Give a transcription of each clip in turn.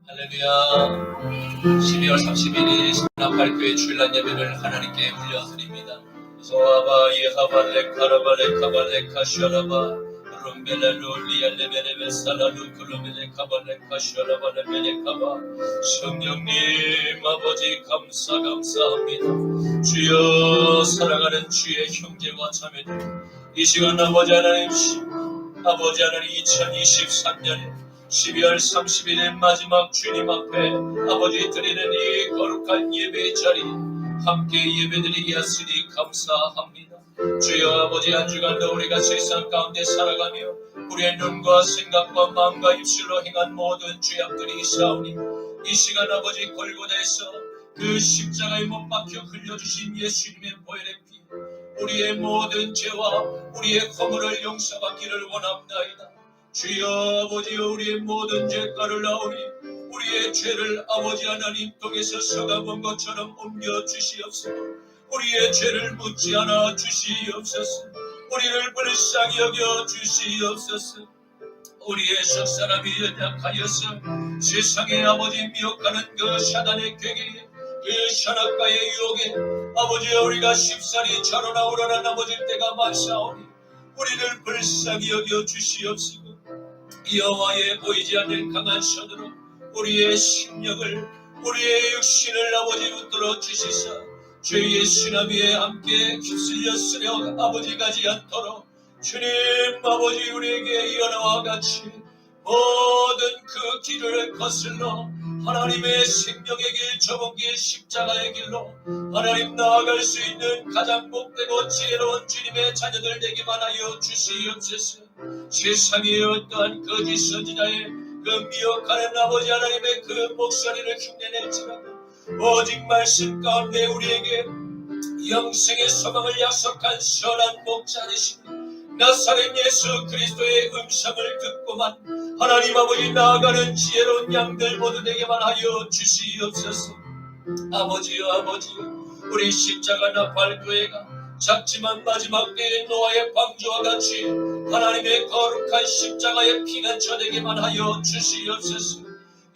할렐루야. 12월 31일 신나팔교회 주일날 예배를 하나님께 올려드립니다. 소아바 예하발레 카라발레 카발레 카시아라바 롬벨레롤리알레베레베 살라루 크로벨레 카발레 카시아라발레 벨레카바. 성령님 아버지 감사합니다. 주여, 사랑하는 주의 형제와 자매들, 이 시간 아버지 하나님 2023년 12월 31일 마지막 주님 앞에 아버지 드리는 이 거룩한 예배의 자리에 함께 예배드리게 하시니 감사합니다. 주여 아버지, 한 주간도 우리가 세상 가운데 살아가며 우리의 눈과 생각과 마음과 입술로 행한 모든 죄악들이 있사오니 이 시간 아버지 골고다에서 그 십자가에 못 박혀 흘려주신 예수님의 보혈의 피, 우리의 모든 죄와 우리의 허물을 용서받기를 원합나이다. 주여 아버지, 우리의 모든 죄가를 나오니 우리의 죄를 아버지 하나님 통해서 서가본 것처럼 옮겨주시옵소서. 우리의 죄를 묻지 않아 주시옵소서. 우리를 불쌍히 여겨 주시옵소서. 우리의 속사람이 연약하여서 세상에 아버지 미혹하는 그 사단의 괴계에, 그 선악과의 유혹에 아버지 우리가 쉽사리 좌로나 우러나 넘어질 때가 많사오니 우리를 불쌍히 여겨 주시옵소서. 여호와의 보이지 않는 강한 손으로 우리의 심령을, 우리의 육신을 아버지 붙들어 주시사 주의 신함 위에 함께 휩쓸려 쓰려 아버지 가지 않도록 주님 아버지 우리에게 연화와 같이 모든 그 길을 거슬러 하나님의 생명의 길, 좁은 길, 십자가의 길로 하나님 나아갈 수 있는 가장 복되고 지혜로운 주님의 자녀들 되기만 하여 주시옵소서. 세상의 어떠한 거짓 선지자의 그 미혹하는 아버지 하나님의 그 목소리를 흉내낼지라도 오직 말씀 가운데 우리에게 영생의 소망을 약속한 선한 목자 되시니 나사렛 예수 그리스도의 음성을 듣고만 하나님 아버지 나아가는 지혜로운 양들 모두 되게만 하여 주시옵소서. 아버지여, 우리 십자가 나팔교회가 작지만 마지막 때의 노아의 방주와 같이 하나님의 거룩한 십자가의 피난처 되게만 하여 주시옵소서.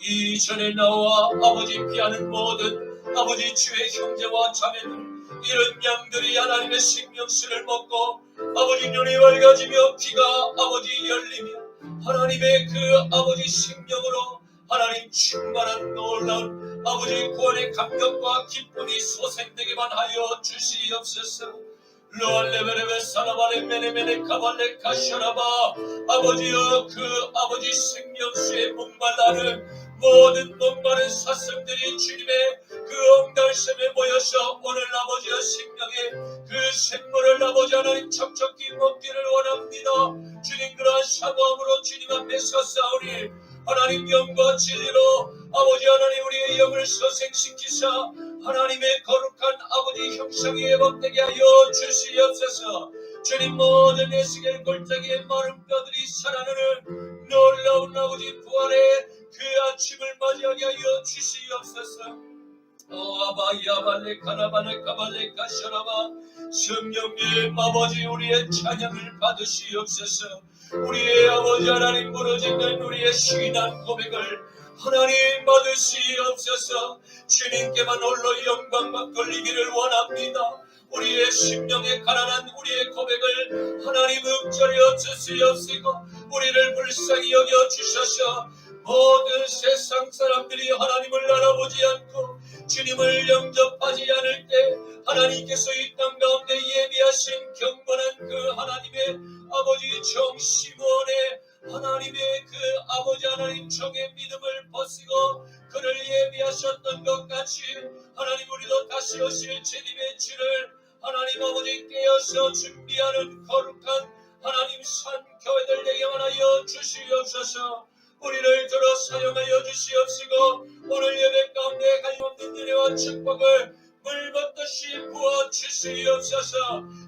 이전에 나와 아버지 피하는 모든 아버지 주의 형제와 자매들, 이런 양들이 하나님의 생명수를 먹고 아버지 눈이 밝아지며 귀가 아버지 열리며 하나님의 그 아버지 생명으로 하나님 충만한 놀라운 아버지 구원의 감격과 기쁨이 소생되게만 하여 주시옵소서. 로알레베레베 사라바레 메네메네 카발레 카시아라바. 아버지여, 그 아버지 생명수에 목말라는 모든 목마른 사슴들이 주님의 그 옹달샘에 모여서 오늘 아버지의 생명의 그 샘물을 아버지 하나님 척척히 먹기를 원합니다. 주님, 그러한 사모함으로 주님 앞에 서사오니 하나님 영과 진리로 아버지 하나님 우리의 영을 소생시키사 하나님의 거룩한 아버지 형상이 회복되게 하여 주시옵소서. 주님, 모든 에스겔 골짜기의 마른 뼈들이 살아나는 놀라운 아버지 부활의 그 아침을 맞이하게 하여 주시옵소서. 아바야발레 카라발레 카발레 카시아라바. 성령님 아버지, 우리의 찬양을 받으시옵소서. 우리의 아버지 하나님 부르짖는 우리의 신앙 고백을 하나님 받으시옵소서. 주님께만 홀로 영광만 돌리기를 원합니다. 우리의 심령에 가난한 우리의 고백을 하나님 읊조려 주시옵시고 우리를 불쌍히 여겨 주셔서 모든 세상 사람들이 하나님을 알아보지 않고 주님을 영접하지 않을 때 하나님께서 이 땅 가운데 예비하신 경건한 그 하나님의 아버지 종 시몬의 하나님의 그 아버지 하나님 종의 믿음을 벗기고 그를 예비하셨던 것 같이 하나님 우리도 다시 오실 주님의 주를 하나님 아버지 깨어서 준비하는 거룩한 하나님 산 교회들 되게만 하여 주시옵소서. 우리를 들어 사용하여 주시옵시고 오늘 예배 가운데 가임없는 은혜와 축복을 물붓듯이 부어주시옵소서.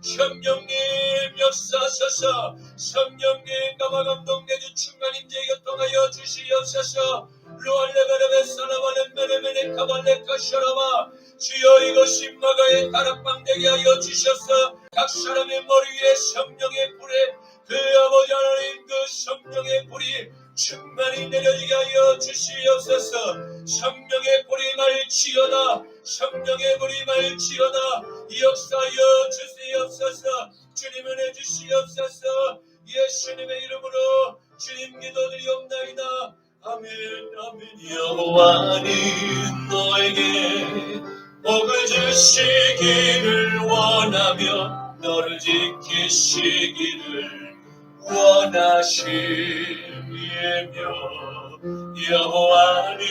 성령님 역사하소서. 성령님 감화감동 내주 충만 임재 교통하여 주시옵소서. 루알레베레베 사라발레 메레메네 카발레 카시아라바. 주여, 이것이 마가의 다락방 되게 하여 주셔서 각 사람의 머리 위에 성령의 불에 그 아버지 하나님 그 성령의 불이 충만히 내려지게 하여 주시옵소서. 성령의 불이 말지어다. 성령의 불이 말지어다. 역사하여 주시옵소서. 주님 은혜 주시옵소서. 예수님의 이름으로 주님 기도드리옵나이다. 아멘 아멘. 여호와는 너에게 복을 주시기를 원하며 너를 지키시기를 원하시며 여호와는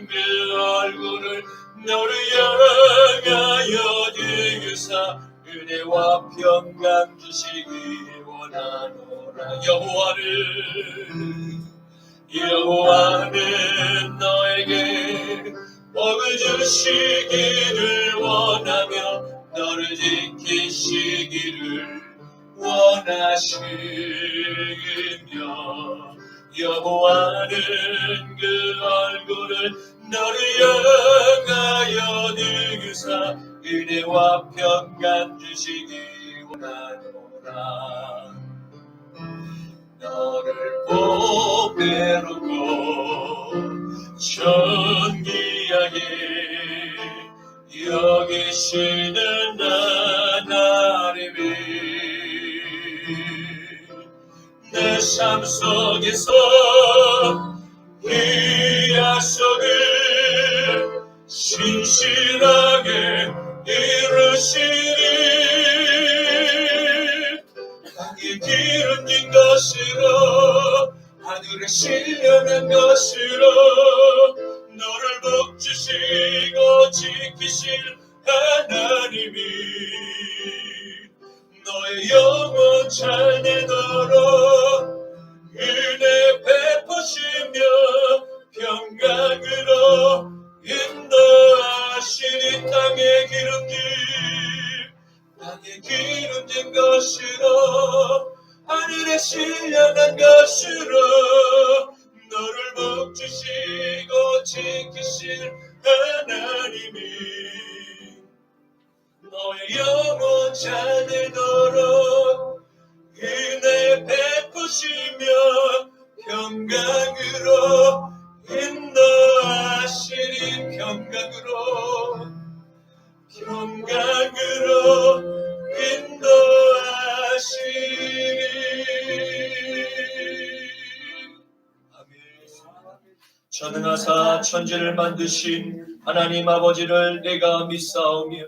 그 얼굴을 너를 향하여 들으사 은혜와 평강 주시기 원하노라. 여호와는 너에게 복을 주시기를 원하며 너를 지키시기를 원하시며 여호와는 그 얼굴을 너를 향하여 들으사 은혜와 평강 주시기 원하노라. 너를 보배롭고 존귀하게 여기시는 하나님이 내 삶 속에서 이 약속을 신실하게 이루시리. 땅에 기름진 것으로 하늘에 신령한 것으로 너를 복주시고 지키실 하나님이 너의 영혼 잘 되도록 은혜 베푸시며 평강으로 인도하시니 땅에 기름진 것으로 하늘에 신령한 것으로 너를 복주시고 지키실 하나님이 너의 영혼 잘 되도록 은혜 베푸시며 평강으로 인도하시리. 평강으로 인도하시리. 전능하사 천지를 만드신 하나님 아버지를 내가 믿사오며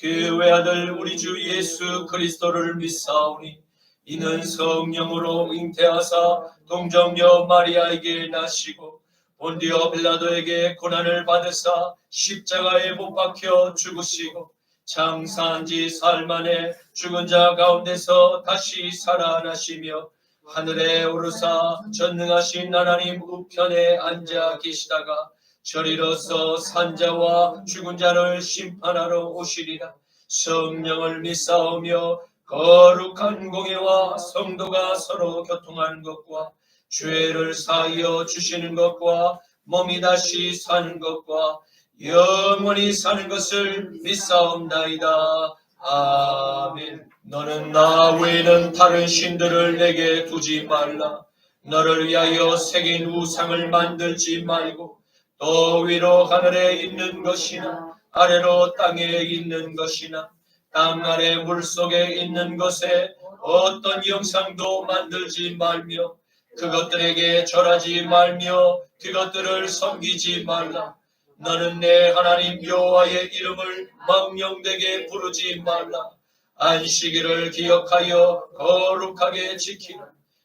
그 외아들 우리 주 예수 그리스도를 믿사오니 이는 성령으로 잉태하사 동정녀 마리아에게 나시고 본디오 빌라도에게 고난을 받으사 십자가에 못 박혀 죽으시고 장사한 지 사흘 만에 죽은 자 가운데서 다시 살아나시며 하늘에 오르사 전능하신 하나님 우편에 앉아 계시다가 저리로서 산자와 죽은 자를 심판하러 오시리라. 성령을 믿사오며 거룩한 공예와 성도가 서로 교통하는 것과 죄를 사하여 주시는 것과 몸이 다시 사는 것과 영원히 사는 것을 믿사옵나이다. 아멘. 너는 나 외에는 다른 신들을 내게 두지 말라. 너를 위하여 새긴 우상을 만들지 말고 또 위로 하늘에 있는 것이나 아래로 땅에 있는 것이나 땅 아래 물속에 있는 것에 어떤 형상도 만들지 말며 그것들에게 절하지 말며 그것들을 섬기지 말라. 너는 내 하나님 여호와의 이름을 망령되게 부르지 말라. 안식일을 기억하여 거룩하게 지키라.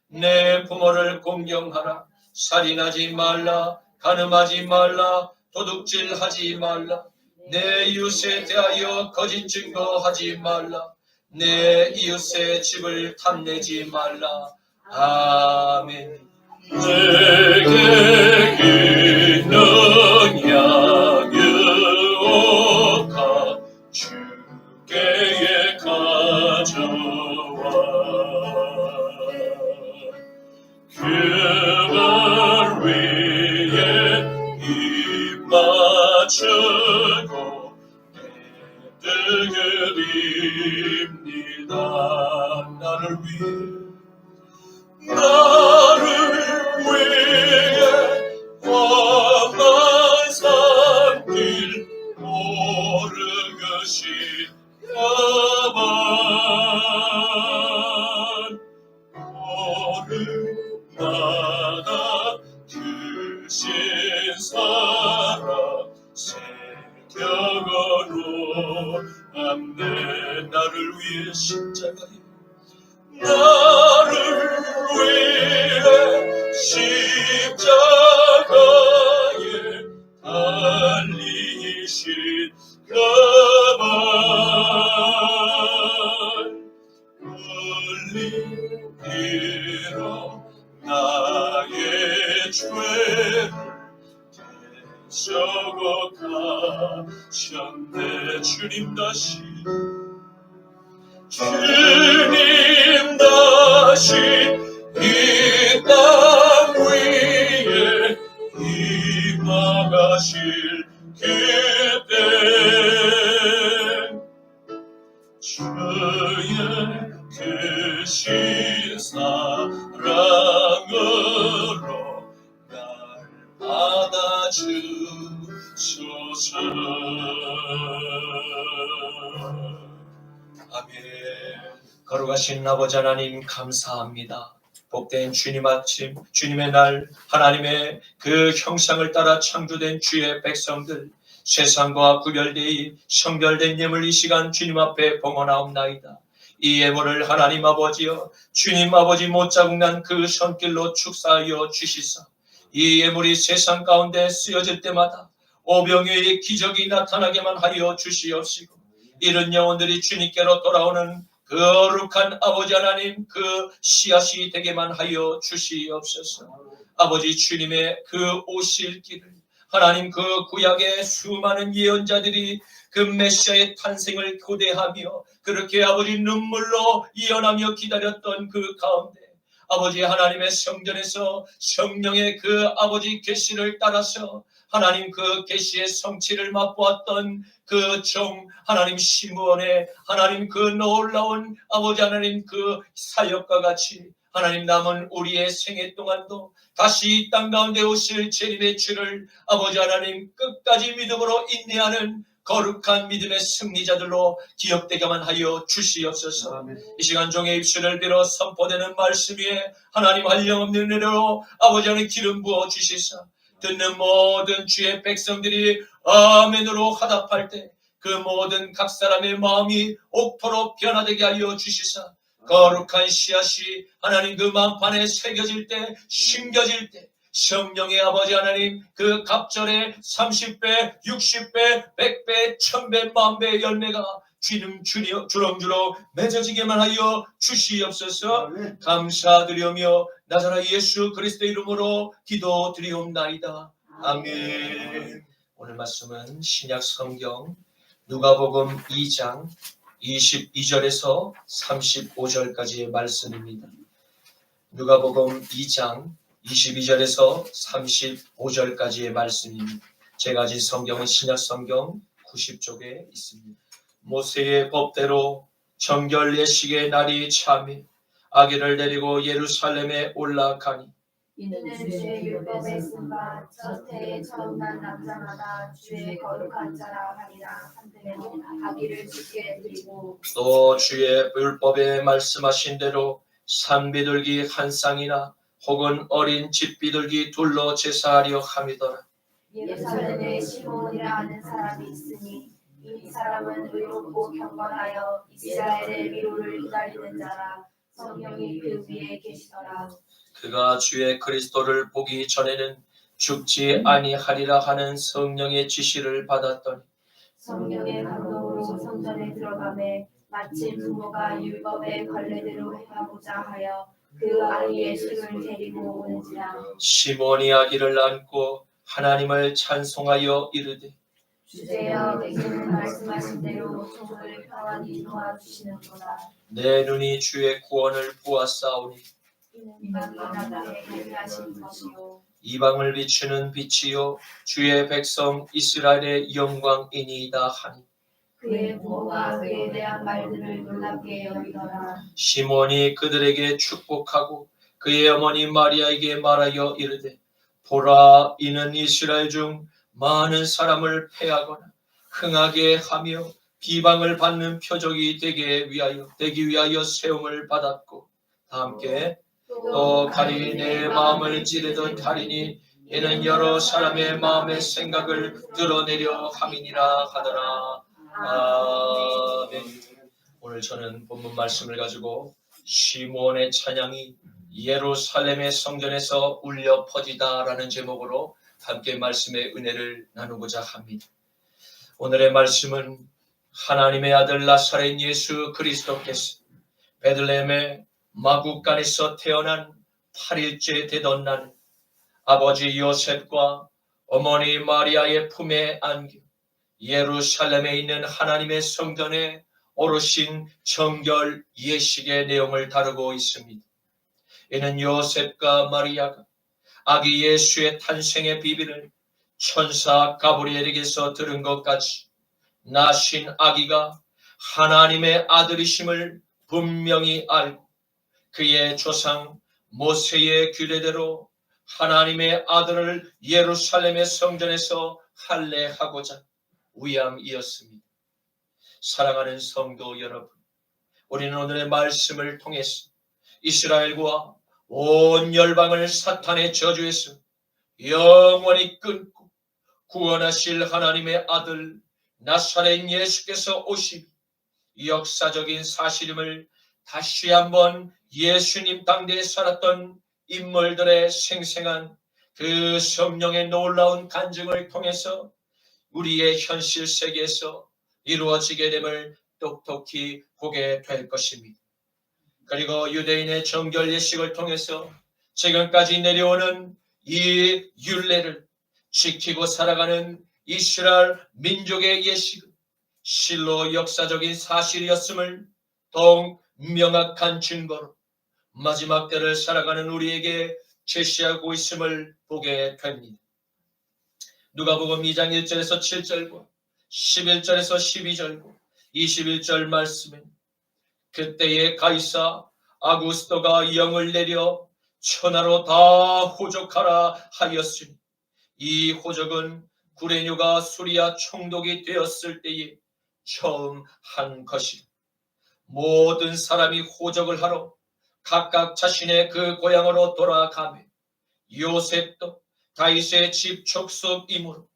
내 부모를 공경하라. 살인하지 말라. 간음하지 말라. 도둑질하지 말라. 내 이웃에 대하여 거짓 증거하지 말라. 내 이웃의 집을 탐내지 말라. 아멘. 내게 있는 양의 옷과 주께에 가져와 그날 위에 입 맞추고 내게 드립니다. 나를 위해 그것이 다만 걸음마다 크신 사랑 새겨가로 안내 나를 위해 십자가에 나를 위해 십자가에 달리신 그만 흘리리라 나의 죄를 대적어 가셨네 주님 다시 이 땅 위에 임하가실 그때 주의 크신 사랑으로 날 받아주소서. 아멘. 거룩하신 아버지 하나님 감사합니다. 복된 주님 아침, 주님의 날, 하나님의 그 형상을 따라 창조된 주의 백성들, 세상과 구별되이 성별된 예물 이 시간 주님 앞에 봉헌하옵나이다. 이 예물을 하나님 아버지여 주님 아버지 못자국난 그 손길로 축사하여 주시사 이 예물이 세상 가운데 쓰여질 때마다 오병이의 기적이 나타나게만 하여 주시옵시고 이런 영혼들이 주님께로 돌아오는 그 거룩한 아버지 하나님 그 씨앗이 되게만 하여 주시옵소서. 아버지 주님의 그 오실 길을 하나님 그 구약의 수많은 예언자들이 그 메시아의 탄생을 고대하며 그렇게 아버지 눈물로 예언하며 기다렸던 그 가운데 아버지 하나님의 성전에서 성령의 그 아버지 계시를 따라서 하나님 그 계시의 성취를 맛보았던 그 종 하나님 시므온의 하나님 그 놀라운 아버지 하나님 그 사역과 같이 하나님 남은 우리의 생애 동안도 다시 이 땅 가운데 오실 재림의 주를 아버지 하나님 끝까지 믿음으로 인내하는 거룩한 믿음의 승리자들로 기억되게만 하여 주시옵소서. 아멘. 이 시간 종의 입술을 빌어 선포되는 말씀 위에 하나님 한량없는 은혜로 아버지 하나님 기름 부어 주시사 듣는 모든 주의 백성들이 아멘으로 화답할 때 그 모든 각 사람의 마음이 옥토로 변화되게 하여 주시사 거룩한 씨앗이 하나님 그 만판에 새겨질 때 심겨질 때 성령의 아버지 하나님 그 갑절에 30배 60배 100배 1000배 만배의 열매가 주렁주렁 맺어지게만 하여 주시옵소서. 감사드리며 나사렛 예수 그리스도의 이름으로 기도드리옵나이다. 아멘. 오늘 말씀은 신약 성경 누가복음 2장 22절에서 35절까지의 말씀입니다. 누가복음 2장 22절에서 35절까지의 말씀입니다. 제가 가진 성경은 신약 성경 90쪽에 있습니다. 모세의 법대로 정결 예식의 날이 참이 아기를 데리고 예루살렘에 올라가니 이는 주의 율법에 쓴바 첫 해에 처음 난 남자마다 주의 거룩한 자라 하리라 한들에 아기를 주께 드리고 또 주의 율법에 말씀하신 대로 산비둘기 한 쌍이나 혹은 어린 집비둘기 둘로 제사하려 함이더라. 예루살렘에 시므온이라 하는 사람이 있으니 이 사람은 의롭고 경건하여 이스라엘의 위로를 기다리는 자라. 성령이 그 위에 계시더라. 그가 주의 그리스도를 보기 전에는 죽지 아니하리라 하는 성령의 지시를 받았더니 성령의 감동으로 성전에 들어가매 마침 부모가 율법의 관례대로 행하고자 하여 그 아이 예수를 데리고 오는지라. 시몬이 아기를 안고 하나님을 찬송하여 이르되 주제여 내게는 말씀하신 대로 종을 평안히 도와주시는구나. 내 눈이 주의 구원을 보았사오니 이는 나라에 예비하신 것이요 이방을 비추는 빛이요 주의 백성 이스라엘의 영광이니이다 하니 그의 부모가 그에 대한 말들을 놀랍게 여기더라. 시몬이 그들에게 축복하고 그의 어머니 마리아에게 말하여 이르되 보라 이는 이스라엘 중 많은 사람을 패하거나 흥하게 하며 비방을 받는 표적이 되기 위하여 세움을 받았고, 다 함께 또 가히 내 마음을 찌르듯 하리니 이는 여러 사람의 마음의 생각을 드러내려 함이니라 하더라. 아멘. 오늘 저는 본문 말씀을 가지고 시므온의 찬양이 예루살렘의 성전에서 울려 퍼지다라는 제목으로 함께 말씀의 은혜를 나누고자 합니다. 오늘의 말씀은 하나님의 아들 나사렛 예수 그리스도께서 베들레헴의 마구간에서 태어난 8일째 되던 날 아버지 요셉과 어머니 마리아의 품에 안겨 예루살렘에 있는 하나님의 성전에 오르신 정결 예식의 내용을 다루고 있습니다. 이는 요셉과 마리아가 아기 예수의 탄생의 비밀을 천사 가브리엘에게서 들은 것 같이 나신 아기가 하나님의 아들이심을 분명히 알고 그의 조상 모세의 규례대로 하나님의 아들을 예루살렘의 성전에서 할례하고자 위함이었습니다. 사랑하는 성도 여러분, 우리는 오늘의 말씀을 통해서 이스라엘과 온 열방을 사탄의 저주에서 영원히 끊고 구원하실 하나님의 아들 나사렛 예수께서 오신 역사적인 사실임을 다시 한번 예수님 당대에 살았던 인물들의 생생한 그 성령의 놀라운 간증을 통해서 우리의 현실 세계에서 이루어지게 됨을 똑똑히 보게 될 것입니다. 그리고 유대인의 정결 예식을 통해서 지금까지 내려오는 이 율례를 지키고 살아가는 이스라엘 민족의 예식은 실로 역사적인 사실이었음을 더욱 명확한 증거로 마지막 때를 살아가는 우리에게 제시하고 있음을 보게 됩니다. 누가복음 2장 1절에서 7절과 11절에서 12절과 21절 말씀에 그때에 가이사 아구스토가 영을 내려 천하로 다 호적하라 하였으니 이 호적은 구레뇨가 수리아 총독이 되었을 때에 처음 한 것이라. 모든 사람이 호적을 하러 각각 자신의 그 고향으로 돌아가며 요셉도 다윗의 집 족속이므로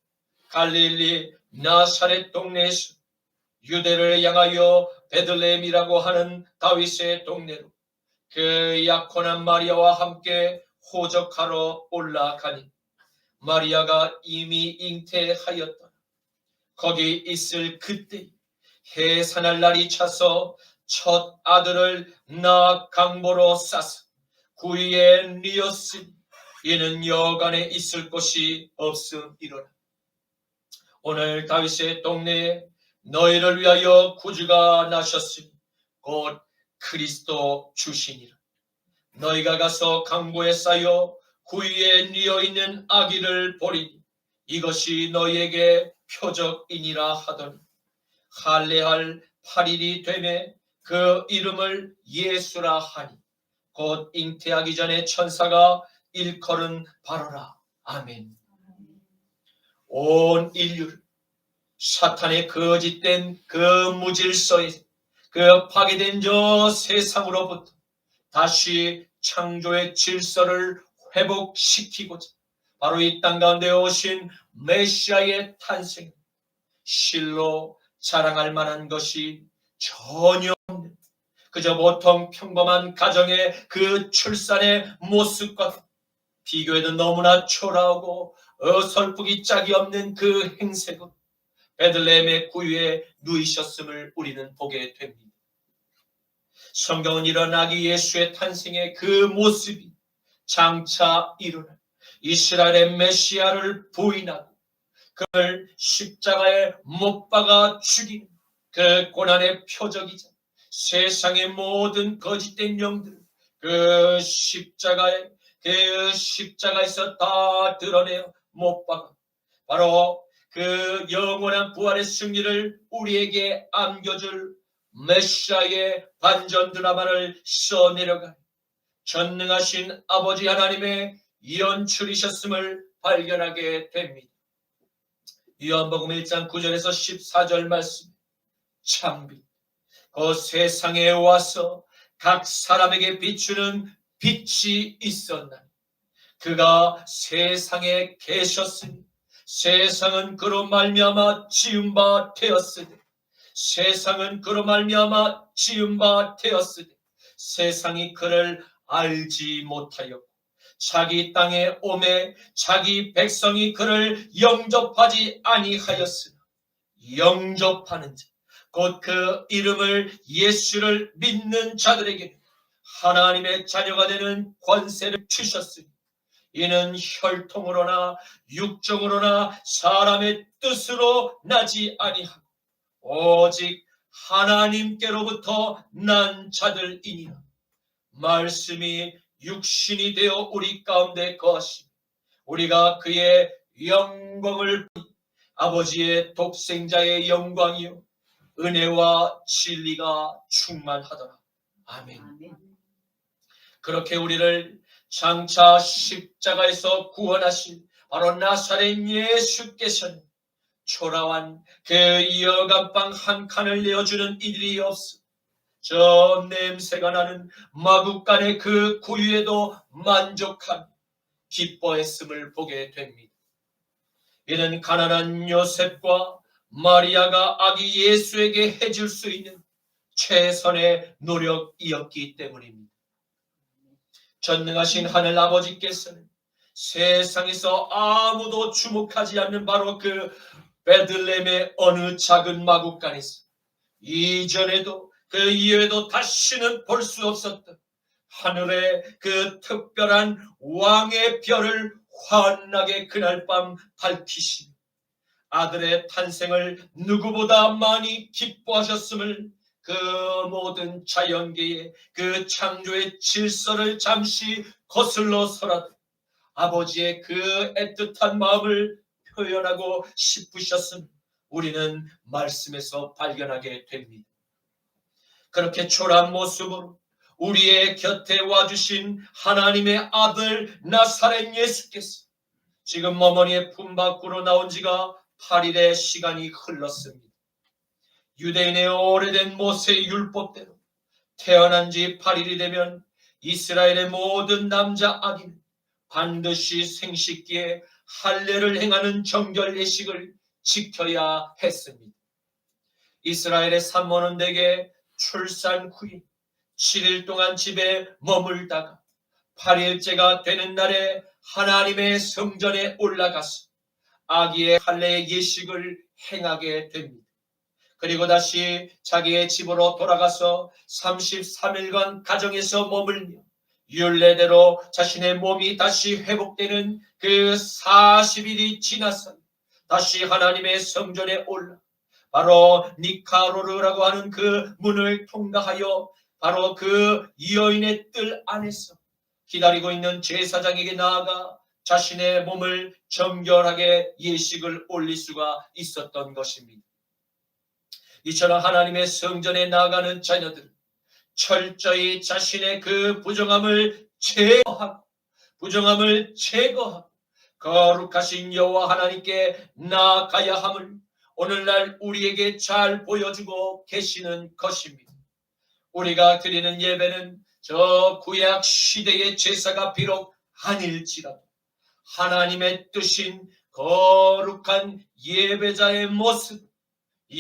갈릴리 나사렛 동네에서 유대를 향하여 베들레헴이라고 하는 다윗의 동네로 그 약혼한 마리아와 함께 호적하러 올라가니 마리아가 이미 잉태하였더라. 거기 있을 그때 해산할 날이 차서 첫 아들을 낳아 강보로 싸서 구이에 뉘었으니 이는 여간에 있을 곳이 없음이로라. 오늘 다윗의 동네에 너희를 위하여 구주가 나셨으니 곧 그리스도 주시니라. 너희가 가서 강보에 쌓여 구이에 뉘어 있는 아기를 보리니 이것이 너희에게 표적이니라 하더니 할례할 8일이 되매 그 이름을 예수라 하니 곧 잉태하기 전에 천사가 일컬은 바로라. 아멘. 온 인류를 사탄의 거짓된 그 무질서에 그 파괴된 저 세상으로부터 다시 창조의 질서를 회복시키고자 바로 이 땅 가운데 오신 메시아의 탄생, 실로 자랑할 만한 것이 전혀 없는 그저 보통 평범한 가정의 그 출산의 모습과 비교해도 너무나 초라하고 어설프기 짝이 없는 그 행색은 베들레헴의 구유에 누이셨음을 우리는 보게 됩니다. 성경은 이런 아기 예수의 탄생의 그 모습이 장차 일어날 이스라엘의 메시아를 부인하고 그를 십자가에 못 박아 죽이는 그 고난의 표적이자 세상의 모든 거짓된 영들을 그 십자가에서 다 드러내어 못 박아 바로 그 영원한 부활의 승리를 우리에게 안겨줄 메시아의 반전 드라마를 써내려가 전능하신 아버지 하나님의 연출이셨음을 발견하게 됩니다. 요한복음 1장 9절에서 14절 말씀 창빛, 그 세상에 와서 각 사람에게 비추는 빛이 있었나니 그가 세상에 계셨으니 세상은 그로 말미암아 지은 바 되었으니 세상은 그로 말미암아 지은 바 되었으니 세상이 그를 알지 못하였고 자기 땅에 오매 자기 백성이 그를 영접하지 아니하였으나 영접하는 자 곧 그 이름을 예수를 믿는 자들에게 하나님의 자녀가 되는 권세를 주셨으니 이는 혈통으로나 육정으로나 사람의 뜻으로 나지 아니하고 오직 하나님께로부터 난 자들이니라. 말씀이 육신이 되어 우리 가운데 거하시고 우리가 그의 영광을 보니 아버지의 독생자의 영광이요 은혜와 진리가 충만하더라. 아멘. 그렇게 우리를 장차 십자가에서 구원하신 바로 나사렛 예수께서는 초라한 그 여간방 한 칸을 내어주는 이들이 없어 저 냄새가 나는 마구간의 그 구유에도 만족한 기뻐했음을 보게 됩니다. 이는 가난한 요셉과 마리아가 아기 예수에게 해줄 수 있는 최선의 노력이었기 때문입니다. 전능하신 하늘 아버지께서는 세상에서 아무도 주목하지 않는 바로 그 베들레헴의 어느 작은 마구간에서 이전에도 그 이후에도 다시는 볼 수 없었던 하늘의 그 특별한 왕의 별을 환하게 그날 밤 밝히시며 아들의 탄생을 누구보다 많이 기뻐하셨음을 그 모든 자연계의 그 창조의 질서를 잠시 거슬러서라도 아버지의 그 애틋한 마음을 표현하고 싶으셨음 우리는 말씀에서 발견하게 됩니다. 그렇게 초라한 모습으로 우리의 곁에 와주신 하나님의 아들 나사렛 예수께서 지금 어머니의 품 밖으로 나온 지가 8일의 시간이 흘렀습니다. 유대인의 오래된 모세 율법대로 태어난 지 8일이 되면 이스라엘의 모든 남자 아기는 반드시 생식기에 할례를 행하는 정결 예식을 지켜야 했습니다. 이스라엘의 산모는 대개 출산 후에 7일 동안 집에 머물다가 8일째가 되는 날에 하나님의 성전에 올라가서 아기의 할례 예식을 행하게 됩니다. 그리고 다시 자기의 집으로 돌아가서 33일간 가정에서 머물며 율례대로 자신의 몸이 다시 회복되는 그 40일이 지나서 다시 하나님의 성전에 올라 바로 니카로르라고 하는 그 문을 통과하여 바로 그 여인의 뜰 안에서 기다리고 있는 제사장에게 나아가 자신의 몸을 정결하게 예식을 올릴 수가 있었던 것입니다. 이처럼 하나님의 성전에 나아가는 자녀들은 철저히 자신의 그 부정함을 제거하고 거룩하신 여호와 하나님께 나아가야 함을 오늘날 우리에게 잘 보여주고 계시는 것입니다. 우리가 드리는 예배는 저 구약 시대의 제사가 비록 아닐지라도 하나님의 뜻인 거룩한 예배자의 모습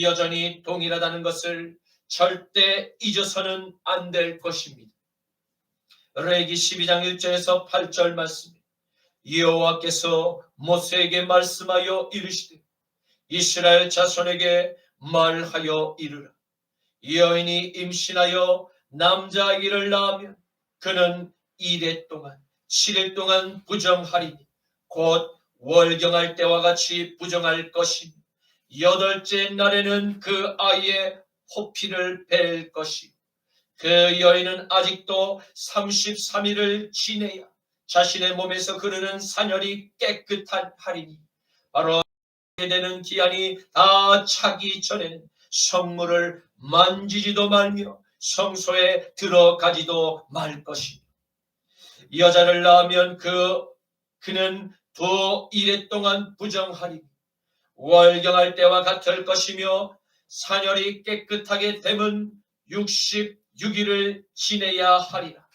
여전히 동일하다는 것을 절대 잊어서는 안 될 것입니다. 레위기 12장 1절에서 8절 말씀 여호와께서 모세에게 말씀하여 이르시되 이스라엘 자손에게 말하여 이르라. 여인이 임신하여 남자아기를 낳으면 그는 2대 동안 7일 동안 부정하리니 곧 월경할 때와 같이 부정할 것이니 8째 날에는 그 아이의 호피를 뺄 것이요 그 여인은 아직도 33일을 지내야 자신의 몸에서 흐르는 산열이 깨끗한 하리니 바로 되는 기한이 다 차기 전에는 성물을 만지지도 말며 성소에 들어가지도 말 것이며 여자를 낳으면 그는 또 1회 동안 부정하리니 월경할 때와 같을 것이며 사녀리 깨끗하게 됨은 66일을 지내야 하리라.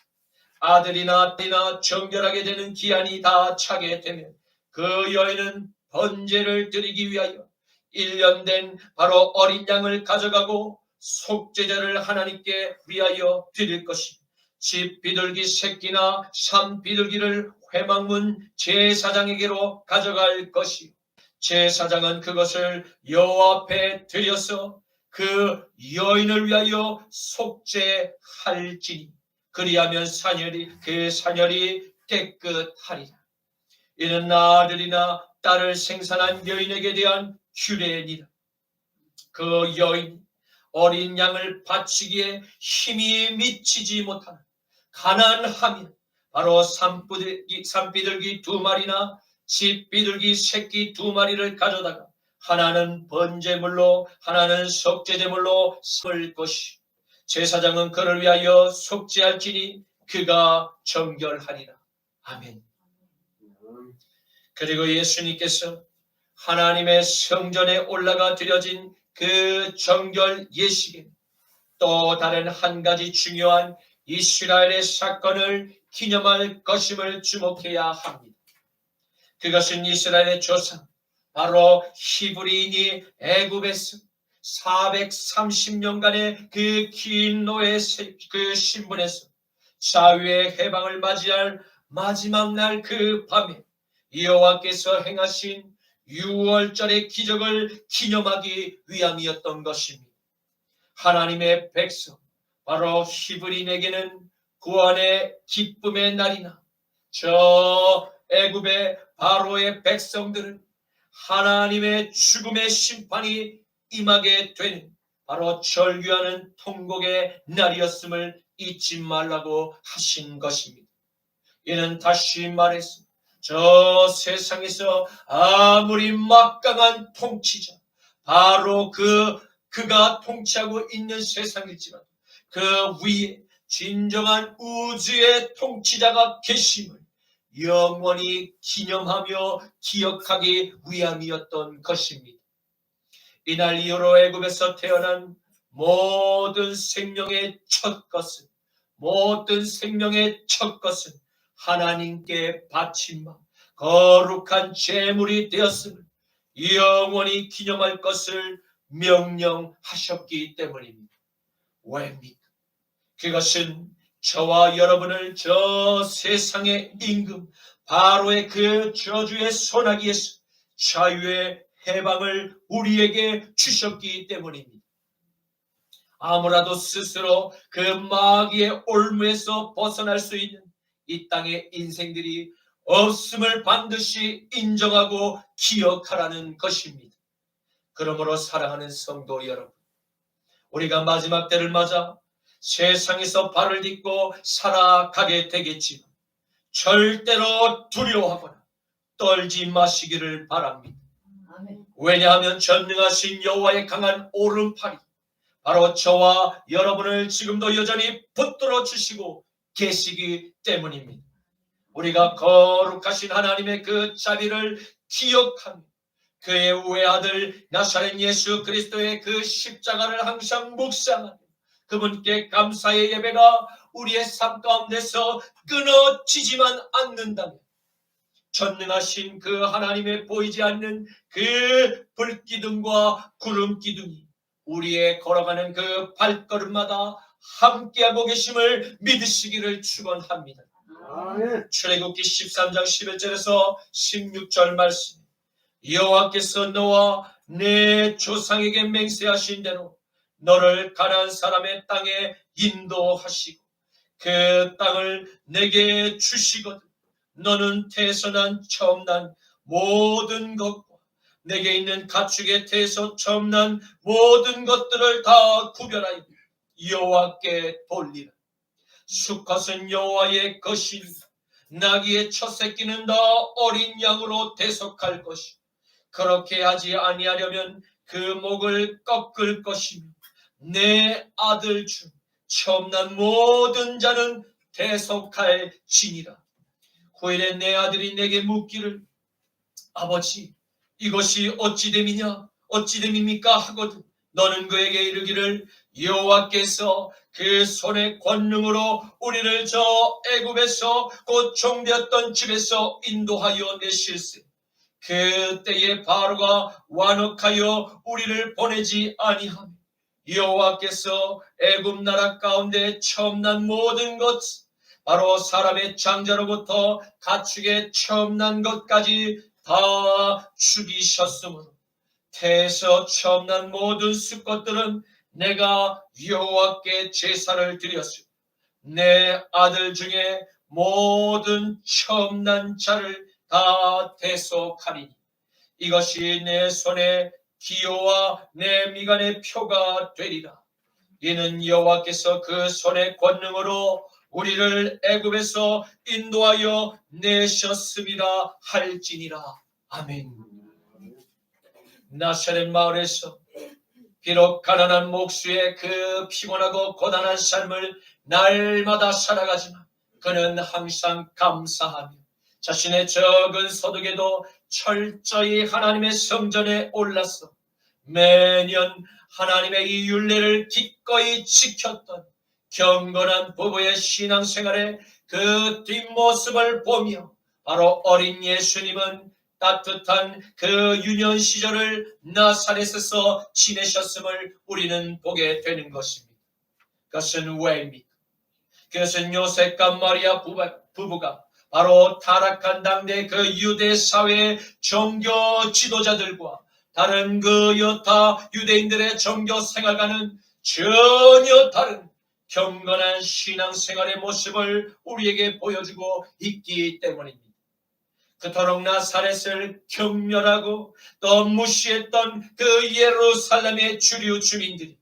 아들이나 딸이나 정결하게 되는 기한이 다 차게 되면 그 여인은 번제를 드리기 위하여 1년 된 바로 어린 양을 가져가고 속죄제를 하나님께 위하여 드릴 것이며 집 비둘기 새끼나 산 비둘기를 회막문 제사장에게로 가져갈 것이요 제사장은 그것을 여호와 앞에 드려서 그 여인을 위하여 속죄할지니 그리하면 그 사녀리 깨끗하리라. 이는 아들이나 딸을 생산한 여인에게 대한 규례니라. 그 여인이 어린 양을 바치기에 힘이 미치지 못하는 가난하면 바로 산비둘기 2마리나 집비둘기 새끼 2마리를 가져다가 하나는 번제물로 하나는 속죄제물로 삼을 것이 제사장은 그를 위하여 속죄할지니 그가 정결하리라. 아멘. 그리고 예수님께서 하나님의 성전에 올라가 드려진 그 정결 예식에 또 다른 한 가지 중요한 이스라엘의 사건을 기념할 것임을 주목해야 합니다. 그것은 이스라엘의 조상 바로 히브리인이 애굽에서 430년간의 그 긴 노예 그 신분에서 자유의 해방을 맞이할 마지막 날 그 밤에 여호와께서 행하신 6월절의 기적을 기념하기 위함이었던 것입니다. 하나님의 백성 바로 히브리인에게는 구원의 기쁨의 날이나 저 애굽의 바로의 백성들은 하나님의 죽음의 심판이 임하게 되는 바로 절규하는 통곡의 날이었음을 잊지 말라고 하신 것입니다. 이는 다시 말해서 저 세상에서 아무리 막강한 통치자 바로 그가 통치하고 있는 세상이지만 그 위에 진정한 우주의 통치자가 계심을 영원히 기념하며 기억하기 위함이었던 것입니다. 이날 이후로 애굽에서 태어난 모든 생명의 첫 것은 하나님께 바친 바 거룩한 제물이 되었음을 영원히 기념할 것을 명령하셨기 때문입니다. 왜입니까? 그것은 저와 여러분을 저 세상의 임금 바로의 그 저주의 소나기에서 자유의 해방을 우리에게 주셨기 때문입니다. 아무라도 스스로 그 마귀의 올무에서 벗어날 수 있는 이 땅의 인생들이 없음을 반드시 인정하고 기억하라는 것입니다. 그러므로 사랑하는 성도 여러분, 우리가 마지막 때를 맞아 세상에서 발을 딛고 살아가게 되겠지만 절대로 두려워하거나 떨지 마시기를 바랍니다. 왜냐하면 전능하신 여호와의 강한 오른팔이 바로 저와 여러분을 지금도 여전히 붙들어 주시고 계시기 때문입니다. 우리가 거룩하신 하나님의 그 자비를 기억하며 그의 외아들 나사렛 예수 그리스도의 그 십자가를 항상 묵상하며 그분께 감사의 예배가 우리의 삶 가운데서 끊어지지만 않는다면 전능하신 그 하나님의 보이지 않는 그 불기둥과 구름기둥이 우리의 걸어가는 그 발걸음마다 함께하고 계심을 믿으시기를 축원합니다. 출애굽기 13장 11절에서 16절 말씀, 여호와께서 너와 내 조상에게 맹세하신 대로 너를 가나안 사람의 땅에 인도하시고 그 땅을 내게 주시거든 너는 태에서 처음 난 모든 것과 내게 있는 가축의 태에서 처음 난 모든 것들을 다 구별하여 여호와께 돌리라. 수컷은 여호와의 것이니 나귀의 첫 새끼는 다 어린 양으로 대속할 것이 그렇게 하지 아니하려면 그 목을 꺾을 것이며 내 아들 중 처음 난 모든 자는 대속할지니라. 후일에 내 아들이 내게 묻기를 아버지 이것이 어찌됨이냐 어찌됨입니까 하거든 너는 그에게 이르기를 여호와께서 그 손의 권능으로 우리를 저 애굽에서 곧 종되었던 집에서 인도하여 내실세. 그때에 바로가 완악하여 우리를 보내지 아니하며 여호와께서 애굽 나라 가운데 처음 난 모든 것 바로 사람의 장자로부터 가축의 처음 난 것까지 다 죽이셨으므로 태에서 처음 난 모든 수컷들은 내가 여호와께 제사를 드렸으며 내 아들 중에 모든 처음 난 자를 다 대속하리니 이것이 내 손의 기호와 내 미간의 표가 되리라. 이는 여호와께서 그 손의 권능으로 우리를 애굽에서 인도하여 내셨음이라 할지니라. 아멘. 나사렛 마을에서 비록 가난한 목수의 그 피곤하고 고단한 삶을 날마다 살아가지만 그는 항상 감사하며 자신의 적은 소득에도 철저히 하나님의 성전에 올라서 매년 하나님의 이 율례를 기꺼이 지켰던 경건한 부부의 신앙생활의 그 뒷모습을 보며 바로 어린 예수님은 따뜻한 그 유년 시절을 나사렛에서 지내셨음을 우리는 보게 되는 것입니다. 그것은 왜입니까? 그것은 요셉과 마리아 부부가 바로 타락한 당대 그 유대 사회의 종교 지도자들과 다른 그 여타 유대인들의 종교 생활과는 전혀 다른 경건한 신앙생활의 모습을 우리에게 보여주고 있기 때문입니다. 그토록 나사렛을 경멸하고 또 무시했던 그 예루살렘의 주류 주민들이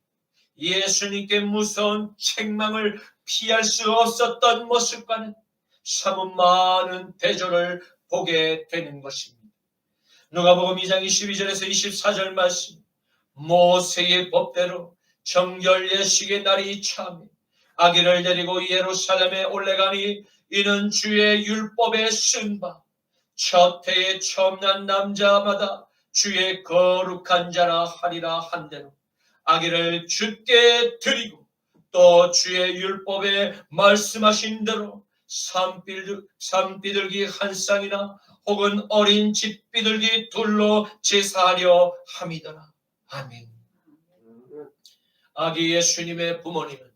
예수님께 무서운 책망을 피할 수 없었던 모습과는 사뭇 많은 대조를 보게 되는 것입니다. 누가복음 2장 22절에서 24절 말씀, 모세의 법대로 정결 예식의 날이 참에 아기를 데리고 예루살렘에 올라가니 이는 주의 율법에 쓴 바 첫 해에 처음 난 남자마다 주의 거룩한 자라 하리라 한대로 아기를 주께 드리고 또 주의 율법에 말씀하신 대로 산비둘기 한 쌍이나 혹은 어린 집비둘기 둘로 제사하려 함이더라. 아멘. 아기 예수님의 부모님은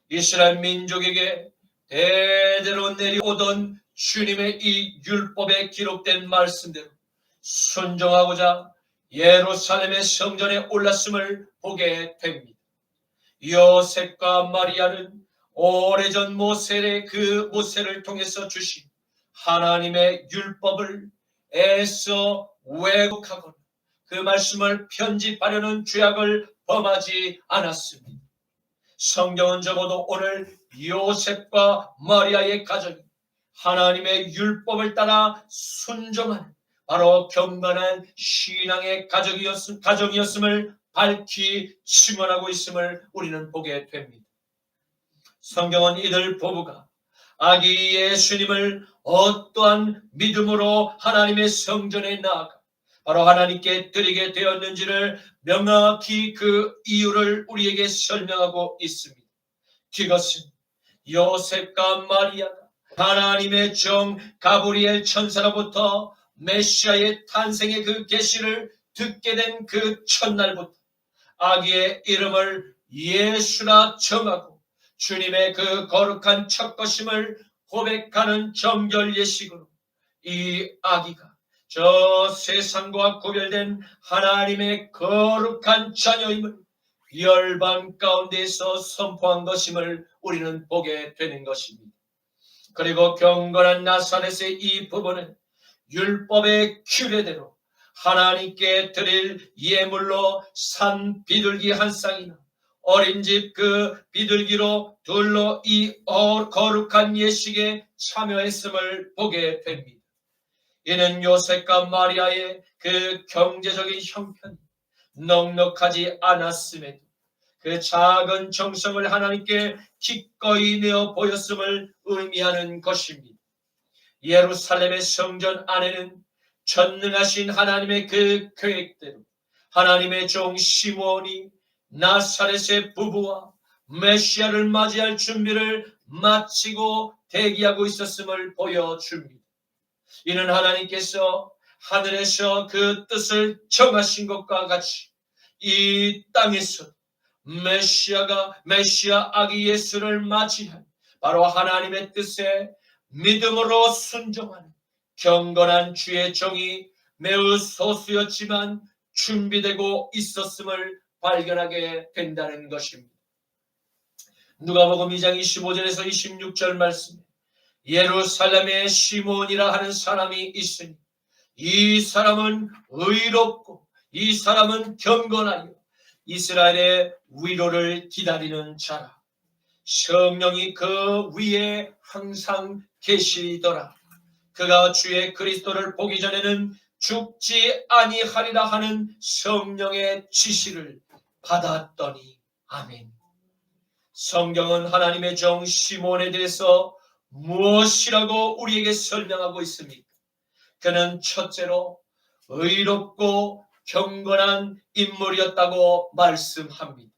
이스라엘 민족에게 대대로 내려오던 주님의 이 율법에 기록된 말씀대로 순종하고자 예루살렘의 성전에 올랐음을 보게 됩니다. 요셉과 마리아는 오래전 모세를 통해서 주신 하나님의 율법을 애써 왜곡하거나 그 말씀을 편집하려는 죄악을 범하지 않았습니다. 성경은 적어도 오늘 요셉과 마리아의 가정이 하나님의 율법을 따라 순종하는 바로 경건한 신앙의 가정이었음을 밝히 증언하고 있음을 우리는 보게 됩니다. 성경은 이들 부부가 아기 예수님을 어떠한 믿음으로 하나님의 성전에 나아가 바로 하나님께 드리게 되었는지를 명확히 그 이유를 우리에게 설명하고 있습니다. 그것은 요셉과 마리아가 하나님의 종 가브리엘 천사로부터 메시아의 탄생의 그 계시를 듣게 된 그 첫날부터 아기의 이름을 예수라 정하고 주님의 그 거룩한 첫것임을 고백하는 정결 예식으로 이 아기가 저 세상과 구별된 하나님의 거룩한 자녀임을 열방 가운데서 선포한 것임을 우리는 보게 되는 것입니다. 그리고 경건한 나사렛의 이 부부는 율법의 규례대로 하나님께 드릴 예물로 산 비둘기 한 쌍이나 어린 집 그 비둘기로 둘로 이 거룩한 예식에 참여했음을 보게 됩니다. 이는 요셉과 마리아의 그 경제적인 형편이 넉넉하지 않았음에도 그 작은 정성을 하나님께 기꺼이 내어 보였음을 의미하는 것입니다. 예루살렘의 성전 안에는 전능하신 하나님의 그 계획대로 하나님의 종 시므온이 나사렛의 부부와 메시아를 맞이할 준비를 마치고 대기하고 있었음을 보여줍니다. 이는 하나님께서 하늘에서 그 뜻을 정하신 것과 같이 이 땅에서 메시아 아기 예수를 맞이한 바로 하나님의 뜻에 믿음으로 순종하는 경건한 주의 종이 매우 소수였지만 준비되고 있었음을 발견하게 된다는 것입니다. 누가복음 2장 25절에서 26절 말씀에 예루살렘에 시몬이라 하는 사람이 있으니 이 사람은 의롭고 이 사람은 경건하여 이스라엘의 위로를 기다리는 자라. 성령이 그 위에 항상 계시더라. 그가 주의 그리스도를 보기 전에는 죽지 아니하리라 하는 성령의 지시를 받았더니. 아멘. 성경은 하나님의 종 시몬에 대해서 무엇이라고 우리에게 설명하고 있습니까? 그는 첫째로 의롭고 경건한 인물이었다고 말씀합니다.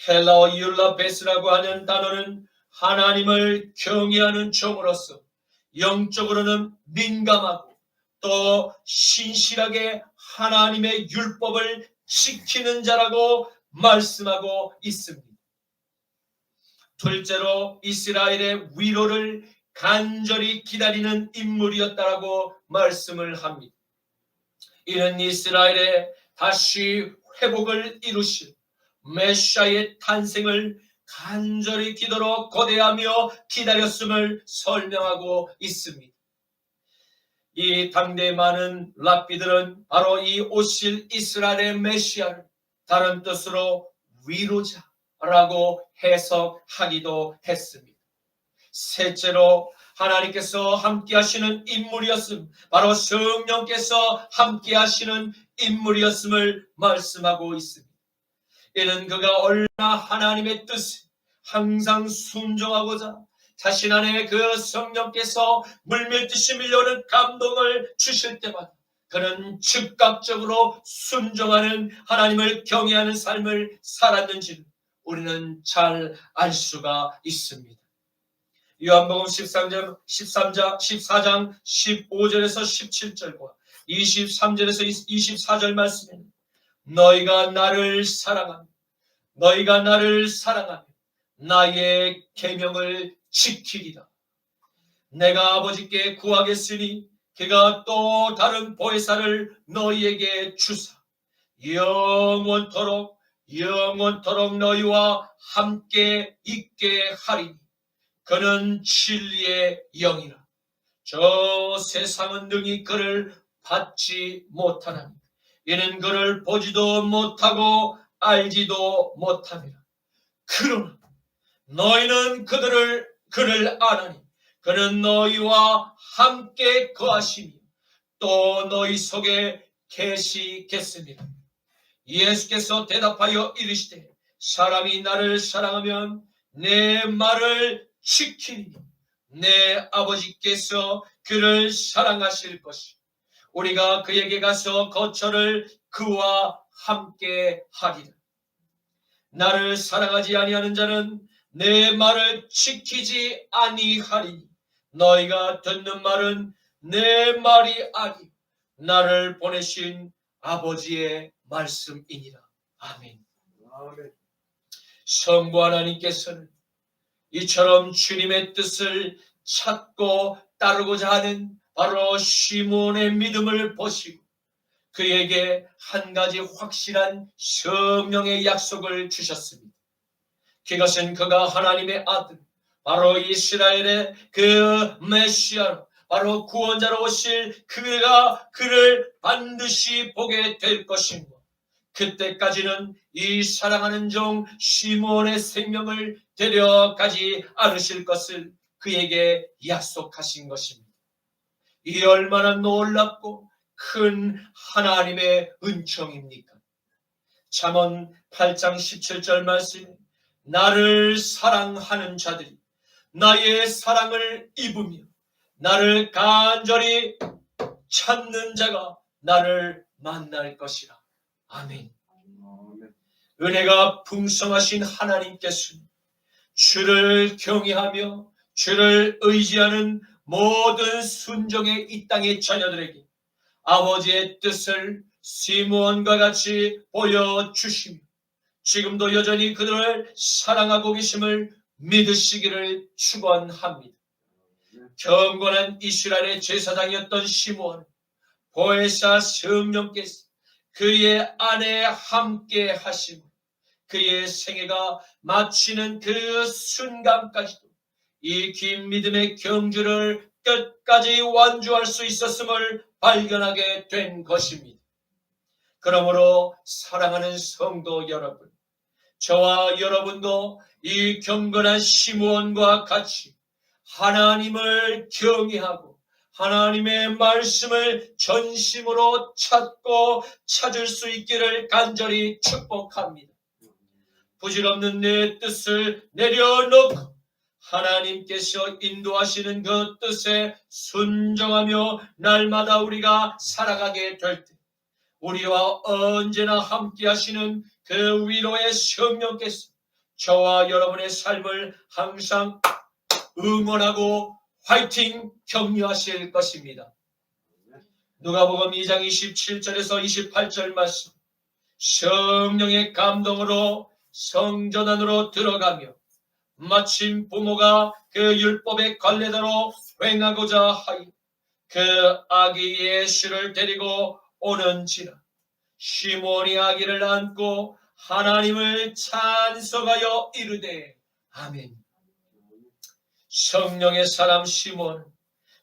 헬라어 율라베스라고 하는 단어는 하나님을 경외하는 종으로서 영적으로는 민감하고 또 신실하게 하나님의 율법을 지키는 자라고 말씀하고 있습니다. 둘째로 이스라엘의 위로를 간절히 기다리는 인물이었다라고 말씀을 합니다. 이는 이스라엘의 다시 회복을 이루실 메시아의 탄생을 간절히 기도로 고대하며 기다렸음을 설명하고 있습니다. 이 당대 많은 랍비들은 바로 이 오실 이스라엘의 메시아를 다른 뜻으로 위로자라고 해석하기도 했습니다. 셋째로 하나님께서 함께 하시는 인물이었음, 바로 성령께서 함께 하시는 인물이었음을 말씀하고 있습니다. 이는 그가 얼마나 하나님의 뜻에 항상 순종하고자 자신 안에 그 성령께서 물밀듯이 밀려오는 감동을 주실 때마다 그는 즉각적으로 순종하는 하나님을 경외하는 삶을 살았는지를 우리는 잘 알 수가 있습니다. 요한복음 14장 15절에서 17절과 23절에서 24절 말씀에는 너희가 나를 사랑하며 나의 계명을 지키리라. 내가 아버지께 구하겠으니 그가 또 다른 보혜사를 너희에게 주사 영원토록 너희와 함께 있게 하리니 그는 진리의 영이라. 저 세상은 능히 그를 받지 못하나니 이는 그를 보지도 못하고 알지도 못함이라. 그러나 너희는 그를 아나니 그는 너희와 함께 거하시며 또 너희 속에 계시겠습니다. 예수께서 대답하여 이르시되 사람이 나를 사랑하면 내 말을 지키니 내 아버지께서 그를 사랑하실 것이 우리가 그에게 가서 거처를 그와 함께 하리라. 나를 사랑하지 아니하는 자는 내 말을 지키지 아니하리니 너희가 듣는 말은 내 말이 아니 나를 보내신 아버지의 말씀이니라. 아멘. 성부 하나님께서는 이처럼 주님의 뜻을 찾고 따르고자 하는 바로 시몬의 믿음을 보시고 그에게 한 가지 확실한 성령의 약속을 주셨습니다. 그것은 그가 하나님의 아들, 바로 이스라엘의 그 메시아, 바로 구원자로 오실 그가 그를 반드시 보게 될 것입니다. 그때까지는 이 사랑하는 종 시몬의 생명을 데려가지 않으실 것을 그에게 약속하신 것입니다. 이 얼마나 놀랍고 큰 하나님의 은총입니까? 잠언 8장 17절 말씀에 나를 사랑하는 자들이 나의 사랑을 입으며 나를 간절히 찾는 자가 나를 만날 것이라. 아멘. 은혜가 풍성하신 하나님께서는 주를 경외하며 주를 의지하는 모든 순종의 이 땅의 자녀들에게 아버지의 뜻을 시므온과 같이 보여주시며 지금도 여전히 그들을 사랑하고 계심을 믿으시기를 축원합니다. 경건한 이스라엘의 제사장이었던 시므온은 보혜사 성령께서 그의 아내에 함께 하심으로 그의 생애가 마치는 그 순간까지도 이 긴 믿음의 경주를 끝까지 완주할 수 있었음을 발견하게 된 것입니다. 그러므로 사랑하는 성도 여러분, 저와 여러분도 이 경건한 시므온과 같이 하나님을 경외하고 하나님의 말씀을 전심으로 찾고 찾을 수 있기를 간절히 축복합니다. 부질없는 내 뜻을 내려놓고 하나님께서 인도하시는 그 뜻에 순종하며 날마다 우리가 살아가게 될 때 우리와 언제나 함께 하시는 그 위로의 성령께서 저와 여러분의 삶을 항상 응원하고 화이팅 격려하실 것입니다. 누가복음 2장 27절에서 28절 말씀, 성령의 감동으로 성전 안으로 들어가며 마침 부모가 그 율법의 관례대로 행하고자 하여 그 아기 예수를 데리고 오는지라 시므온이 아기를 안고 하나님을 찬송하여 이르되 아멘. 성령의 사람 시므온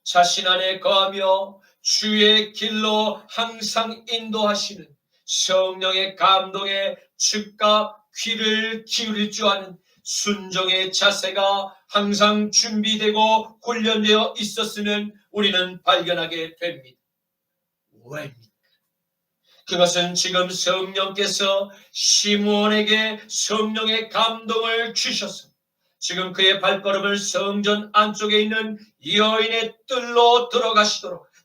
자신 안에 거하며 주의 길로 항상 인도하시는 성령의 감동에 즉각 귀를 기울일 줄 아는 순종의 자세가 항상 준비되고 훈련되어 있었으면 우리는 발견하게 됩니다. 왜입니까? 그것은 지금 성령께서 시므온에게 성령의 감동을 주셔서 지금 그의 발걸음을 성전 안쪽에 있는 여인의 뜰로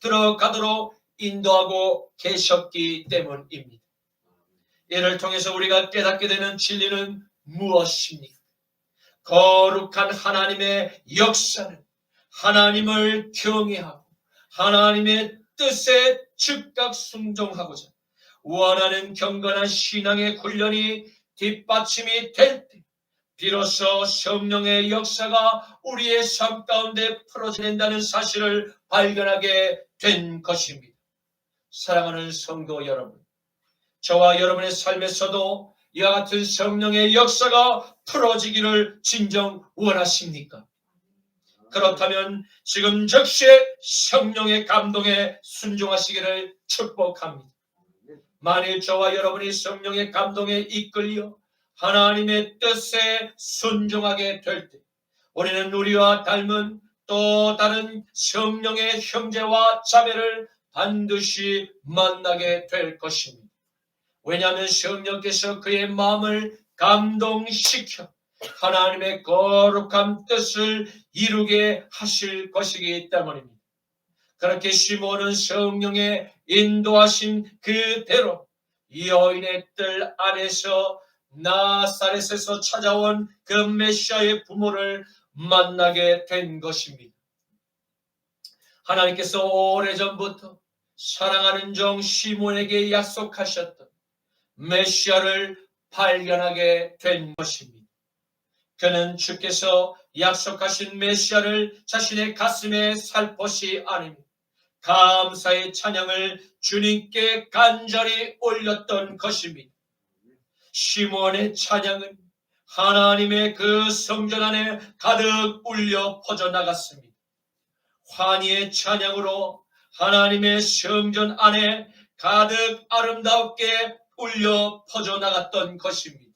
들어가도록 인도하고 계셨기 때문입니다. 이를 통해서 우리가 깨닫게 되는 진리는 무엇입니까? 거룩한 하나님의 역사는 하나님을 경외하고 하나님의 뜻에 즉각 순종하고자 원하는 경건한 신앙의 훈련이 뒷받침이 될 때 비로소 성령의 역사가 우리의 삶 가운데 풀어진다는 사실을 발견하게 된 것입니다. 사랑하는 성도 여러분, 저와 여러분의 삶에서도 이와 같은 성령의 역사가 풀어지기를 진정 원하십니까? 그렇다면 지금 즉시에 성령의 감동에 순종하시기를 축복합니다. 만일 저와 여러분이 성령의 감동에 이끌려 하나님의 뜻에 순종하게 될 때 우리는 우리와 닮은 또 다른 성령의 형제와 자매를 반드시 만나게 될 것입니다. 왜냐하면 성령께서 그의 마음을 감동시켜 하나님의 거룩한 뜻을 이루게 하실 것이기 때문입니다. 그렇게 시므온은 성령의 인도하신 그대로 여인의 뜰 안에서 나사렛에서 찾아온 그 메시아의 부모를 만나게 된 것입니다. 하나님께서 오래전부터 사랑하는 종 시므온에게 약속하셨던 메시아를 발견하게 된 것입니다. 그는 주께서 약속하신 메시아를 자신의 가슴에 살포시 안으며 감사의 찬양을 주님께 간절히 올렸던 것입니다. 시므온의 찬양은 하나님의 그 성전 안에 가득 울려 퍼져나갔습니다. 환희의 찬양으로 하나님의 성전 안에 가득 아름답게 울려 퍼져나갔던 것입니다.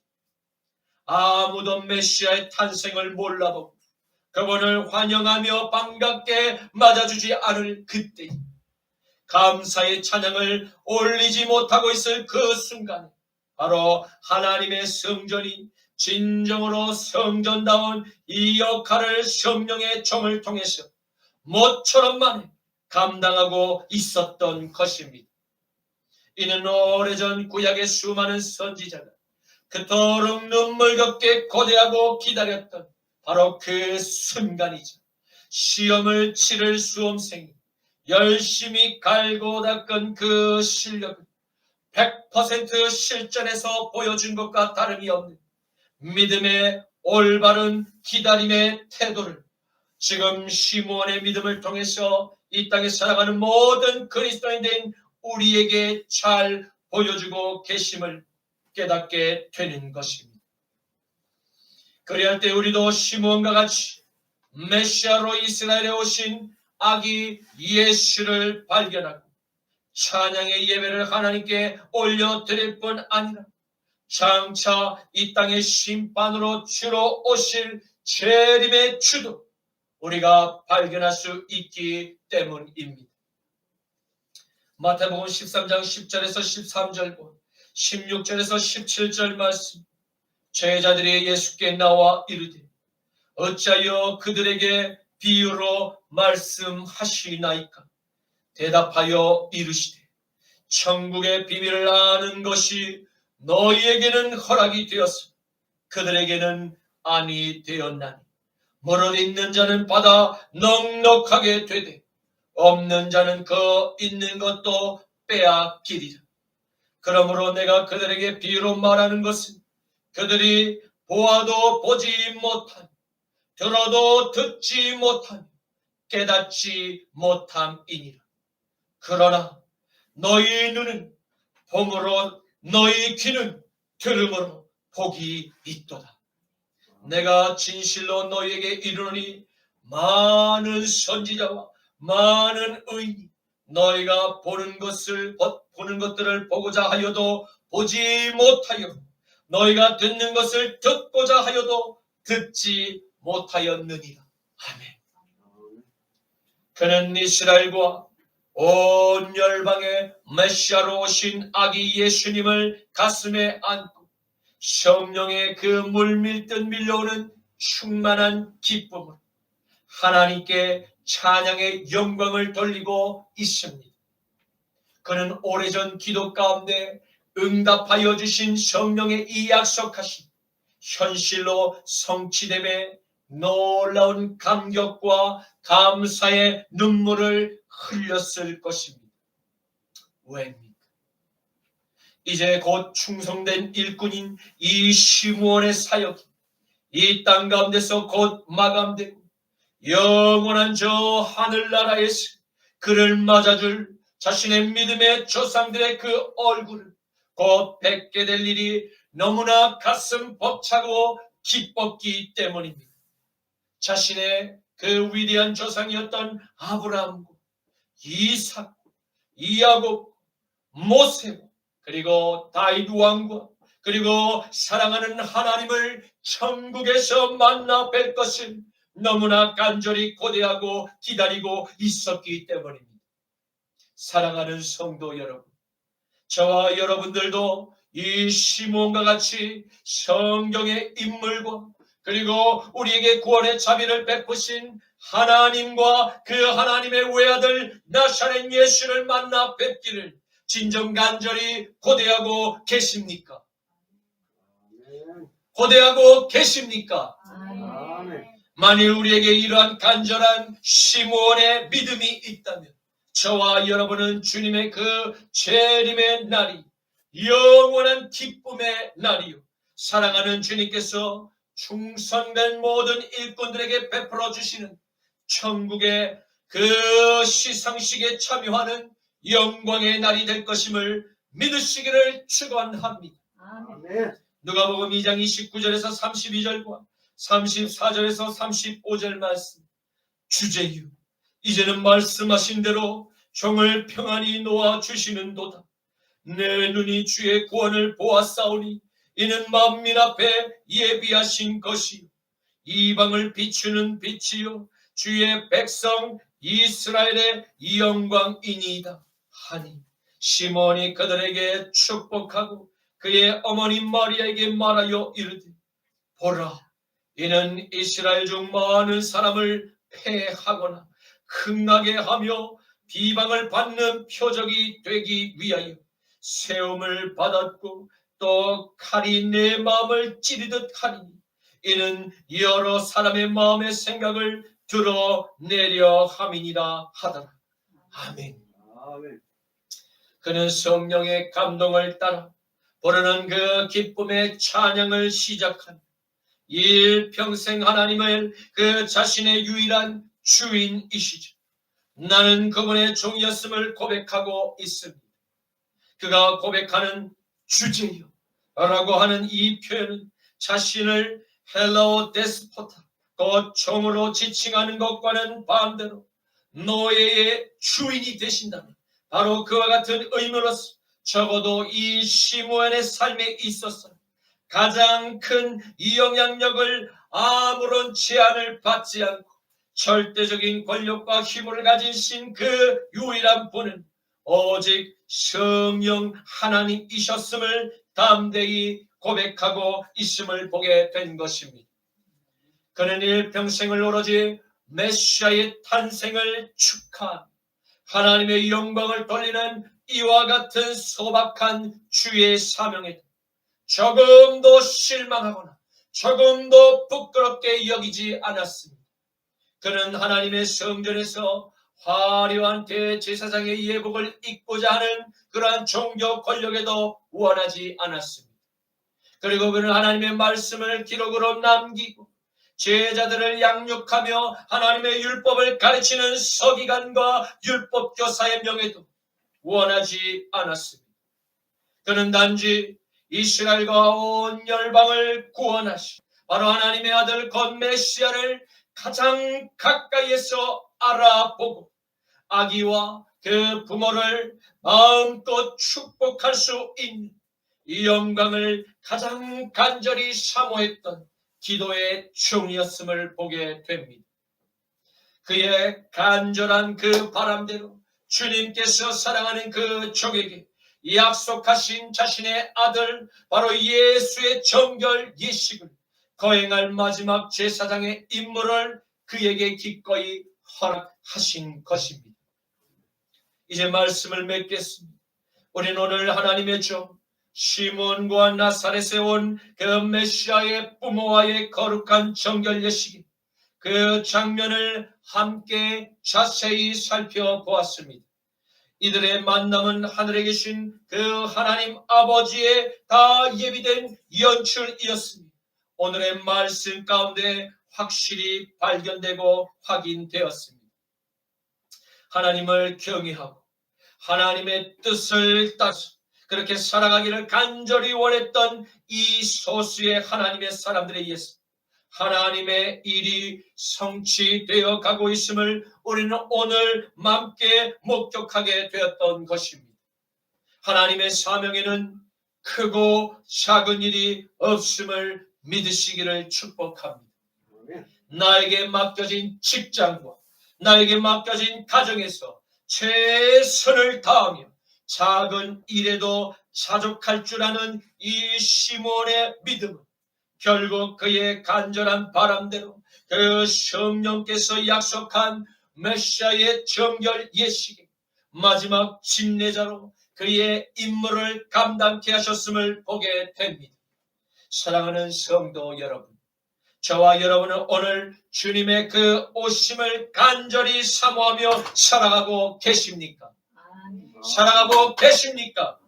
아무도 메시아의 탄생을 몰라보고 그분을 환영하며 반갑게 맞아주지 않을 그때 감사의 찬양을 올리지 못하고 있을 그 순간에 바로 하나님의 성전이 진정으로 성전다운 이 역할을 성령의 종을 통해서 모처럼 만에 감당하고 있었던 것입니다. 이는 오래전 구약의 수많은 선지자가 그토록 눈물겹게 고대하고 기다렸던 바로 그 순간이죠. 시험을 치를 수험생이 열심히 갈고 닦은 그 실력을 100% 실전에서 보여준 것과 다름이 없는 믿음의 올바른 기다림의 태도를 지금 시므온의 믿음을 통해서 이 땅에 살아가는 모든 그리스도인들인 우리에게 잘 보여주고 계심을 깨닫게 되는 것입니다. 그리할 때 우리도 시므온과 같이 메시아로 이스라엘에 오신 아기 예수를 발견하고 찬양의 예배를 하나님께 올려드릴 뿐 아니라 장차 이 땅의 심판으로 주로 오실 재림의 주도 우리가 발견할 수 있기 때문입니다. 마태복음 13장 10절에서 13절과 16절에서 17절 말씀, 제자들이 예수께 나와 이르되 어찌하여 그들에게 비유로 말씀하시나이까? 대답하여 이르시되 천국의 비밀을 아는 것이 너희에게는 허락이 되었으나 그들에게는 아니 되었나니 무릇 있는 자는 받아 넉넉하게 되되 없는 자는 그 있는 것도 빼앗기리라. 그러므로 내가 그들에게 비유로 말하는 것은 그들이 보아도 보지 못하니 들어도 듣지 못하니 깨닫지 못함이니라. 그러나 너희 눈은 봄으로 너희 귀는 들음으로 복이 있도다. 내가 진실로 너희에게 이르노니 많은 선지자와 많은 의인이 너희가 보는 것들을 보고자 하여도 보지 못하여 너희가 듣는 것을 듣고자 하여도 듣지 못하였느니라. 아멘. 그는 이스라엘과 온 열방의 메시아로 오신 아기 예수님을 가슴에 안고 성령의 그 물밀듯 밀려오는 충만한 기쁨으로 하나님께 찬양의 영광을 돌리고 있습니다. 그는 오래전 기도 가운데 응답하여 주신 성령의 이 약속하신 현실로 성취됨에 놀라운 감격과 감사의 눈물을 흘렸을 것입니다. 왜입니까? 이제 곧 충성된 일꾼인 이 시므온의 사역이 이 땅 가운데서 곧 마감되고 영원한 저 하늘나라에서 그를 맞아줄 자신의 믿음의 조상들의 그 얼굴을 곧 뵙게 될 일이 너무나 가슴 벅차고 기뻤기 때문입니다. 자신의 그 위대한 조상이었던 아브라함과 이삭, 야곱, 모세, 그리고 다윗 왕과 그리고 사랑하는 하나님을 천국에서 만나 뵐 것을 너무나 간절히 고대하고 기다리고 있었기 때문입니다. 사랑하는 성도 여러분, 저와 여러분들도 이 시므온과 같이 성경의 인물과 그리고 우리에게 구원의 자비를 베푸신 하나님과 그 하나님의 외아들 나사렛 예수를 만나 뵙기를 진정 간절히 고대하고 계십니까? 고대하고 계십니까? 만일 우리에게 이러한 간절한 시므온의 믿음이 있다면 저와 여러분은 주님의 그 재림의 날이 영원한 기쁨의 날이요 사랑하는 주님께서 충성된 모든 일꾼들에게 베풀어 주시는 천국의 그 시상식에 참여하는 영광의 날이 될 것임을 믿으시기를 축원합니다. 아멘. 누가복음 2장 29절에서 32절과 34절에서 35절 말씀. 주제유 이제는 말씀하신 대로 종을 평안히 놓아 주시는도다. 내 눈이 주의 구원을 보았사오니 이는 만민 앞에 예비하신 것이요 이방을 비추는 빛이요 주의 백성 이스라엘의 영광이니이다 하니 시몬이 그들에게 축복하고 그의 어머니 마리아에게 말하여 이르되 보라 이는 이스라엘 중 많은 사람을 패하거나 흥하게 하며 비방을 받는 표적이 되기 위하여 세움을 받았고 또 칼이 내 마음을 찌르듯 하리니 이는 여러 사람의 마음의 생각을 드러내려 함이니라 하더라. 아멘. 그는 성령의 감동을 따라 부르는 그 기쁨의 찬양을 시작한 일평생 하나님을 그 자신의 유일한 주인이시죠. 나는 그분의 종이었음을 고백하고 있습니다. 그가 고백하는 주제요 라고 하는 이 표현은 자신을 헬라어 데스포타, 곧 종으로 지칭하는 것과는 반대로 노예의 주인이 되신다면 바로 그와 같은 의무로서 적어도 이 시므온의 삶에 있어서 가장 큰 이 영향력을 아무런 제한을 받지 않고 절대적인 권력과 힘을 가지신 그 유일한 분은 오직 성령 하나님이셨음을 담대히 고백하고 있음을 보게 된 것입니다. 그는 일평생을 오로지 메시아의 탄생을 축하한 하나님의 영광을 돌리는 이와 같은 소박한 주의 사명에 조금도 실망하거나 조금도 부끄럽게 여기지 않았습니다. 그는 하나님의 성전에서 화려한 대제사장의 예복을 입고자 하는 그러한 종교 권력에도 원하지 않았습니다. 그리고 그는 하나님의 말씀을 기록으로 남기고 제자들을 양육하며 하나님의 율법을 가르치는 서기관과 율법교사의 명예도 원하지 않았습니다. 그는 단지 이스라엘과 온 열방을 구원하시 바로 하나님의 아들 곧 메시아를 가장 가까이에서 알아보고 아기와 그 부모를 마음껏 축복할 수 있는 이 영광을 가장 간절히 사모했던 기도의 종이었음을 보게 됩니다. 그의 간절한 그 바람대로 주님께서 사랑하는 그 종에게 약속하신 자신의 아들 바로 예수의 정결 예식을 거행할 마지막 제사장의 임무를 그에게 기꺼이 허락하신 것입니다. 이제 말씀을 맺겠습니다. 우리는 오늘 하나님의 종 시몬과 나사렛에 온 그 메시아의 부모와의 거룩한 정결 예식이 그 장면을 함께 자세히 살펴보았습니다. 이들의 만남은 하늘에 계신 그 하나님 아버지의 다 예비된 연출이었습니다. 오늘의 말씀 가운데 확실히 발견되고 확인되었습니다. 하나님을 경외하고 하나님의 뜻을 따라서 그렇게 살아가기를 간절히 원했던 이 소수의 하나님의 사람들에 의해서 하나님의 일이 성취되어 가고 있음을 우리는 오늘 함께 목격하게 되었던 것입니다. 하나님의 사명에는 크고 작은 일이 없음을 믿으시기를 축복합니다. 나에게 맡겨진 직장과 나에게 맡겨진 가정에서 최선을 다하며 작은 일에도 자족할 줄 아는 이 시몬의 믿음은 결국 그의 간절한 바람대로 그 성령께서 약속한 메시아의 정결 예식의 마지막 집례자로 그의 임무를 감당케 하셨음을 보게 됩니다. 사랑하는 성도 여러분, 저와 여러분은 오늘 주님의 그 오심을 간절히 사모하며 살아가고 계십니까? 살아가고 계십니까?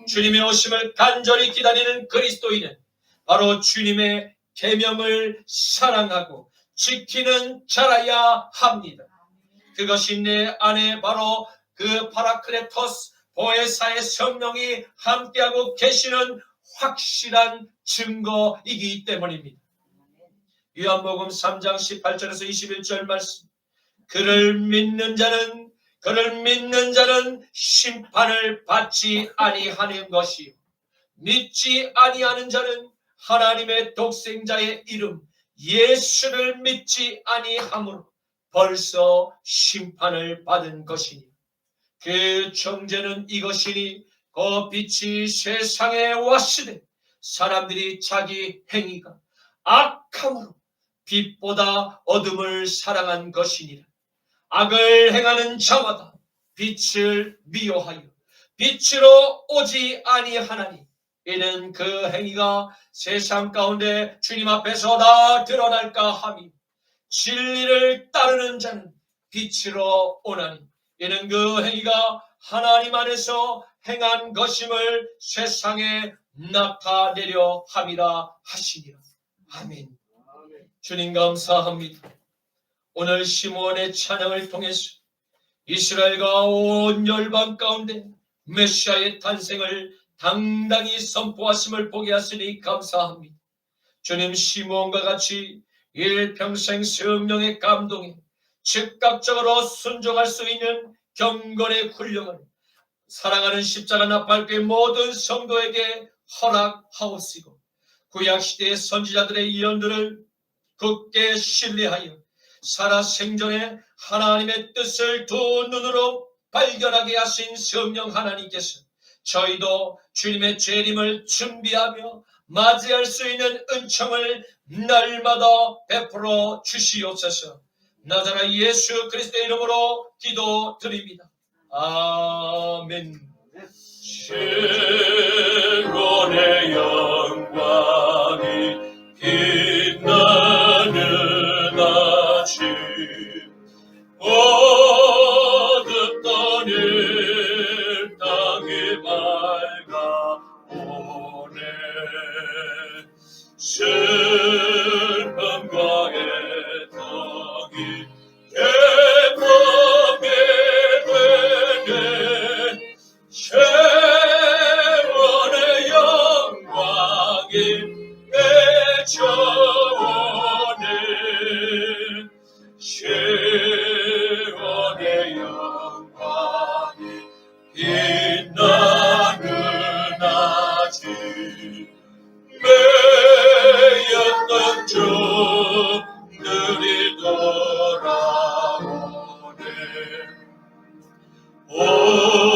주님의 오심을 간절히 기다리는 그리스도인은 바로 주님의 계명을 사랑하고 지키는 자라야 합니다. 그것이 내 안에 바로 그 파라클레토스 보혜사의 성령이 함께하고 계시는 확실한 증거이기 때문입니다. 요한복음 3장 18절에서 21절 말씀, 그를 믿는 자는 심판을 받지 아니하는 것이요 믿지 아니하는 자는 하나님의 독생자의 이름 예수를 믿지 아니하므로 벌써 심판을 받은 것이니 그 정죄는 이것이니 그 빛이 세상에 왔으되 사람들이 자기 행위가 악함으로 빛보다 어둠을 사랑한 것이니라. 악을 행하는 자마다 빛을 미워하여 빛으로 오지 아니하나니 이는 그 행위가 세상 가운데 주님 앞에서 다 드러날까 함이 진리를 따르는 자는 빛으로 오나니 이는 그 행위가 하나님 안에서 행한 것임을 세상에 나타내려 함이라 하시니라. 아멘. 주님 감사합니다. 오늘 시므온의 찬양을 통해서 이스라엘과 온 열방 가운데 메시아의 탄생을 당당히 선포하심을 보게 하시니 감사합니다. 주님, 시므온과 같이 일평생 성령의 감동에 즉각적으로 순종할 수 있는 경건의 훈련을 사랑하는 십자가 나팔교회 모든 성도에게 허락하옵시고 구약시대의 선지자들의 예언들을 굳게 신뢰하여 살아생전에 하나님의 뜻을 두 눈으로 발견하게 하신 성령 하나님께서 저희도 주님의 재림을 준비하며 맞이할 수 있는 은총을 날마다 베풀어 주시옵소서. 나자라 예수 그리스도의 이름으로 기도드립니다. 아멘. 시온의 영광이 빛나는 아침 어둡던 일 땅이 밝아오네 슬픔과 애통이 기쁨이 되네 세월의 영광이 맺혀오네 세월의 영광이 빛나는 아침 매였던 종들이 돌아오네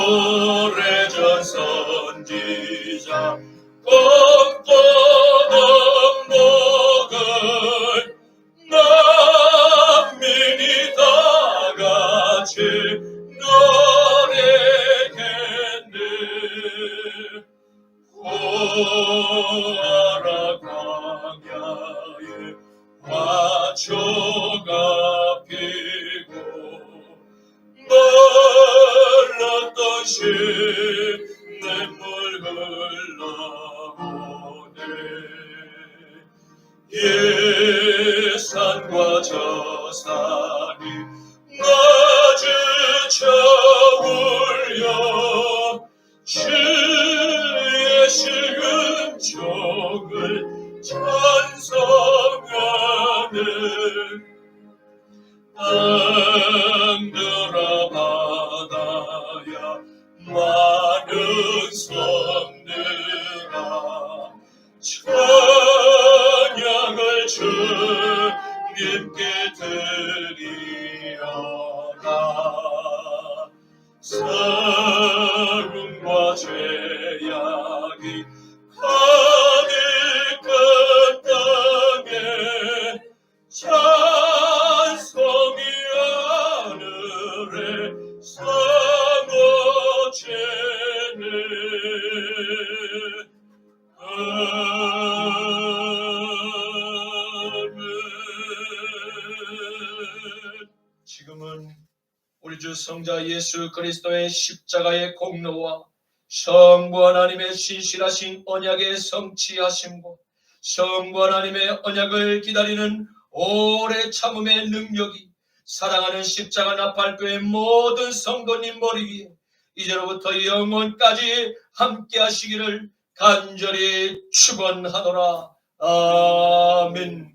오래전 선지자 꿈꾸던 목을 만민이 다같이 노래했네 구하라 광야에 화초가 피고 말랐던 시냇물 흘러오네 예산과 저산이 마주쳐 울려 주의 식은 종을 찬송하는 땅들아 바다야 많은 섬들아 찬양을 주님께 드리어라 사랑과 죄악이 가득한 땅에 찬송이 하늘에 사모치네 지금은 우리 주 성자 예수 그리스도의 십자가의 공로와 성부 하나님의 신실하신 언약의 성취하심과 성부 하나님의 언약을 기다리는 오래 참음의 능력이 사랑하는 십자가 나팔교의 모든 성도님 머리 위에 이제로부터 영원까지 함께 하시기를 간절히 축원하노라. 아멘.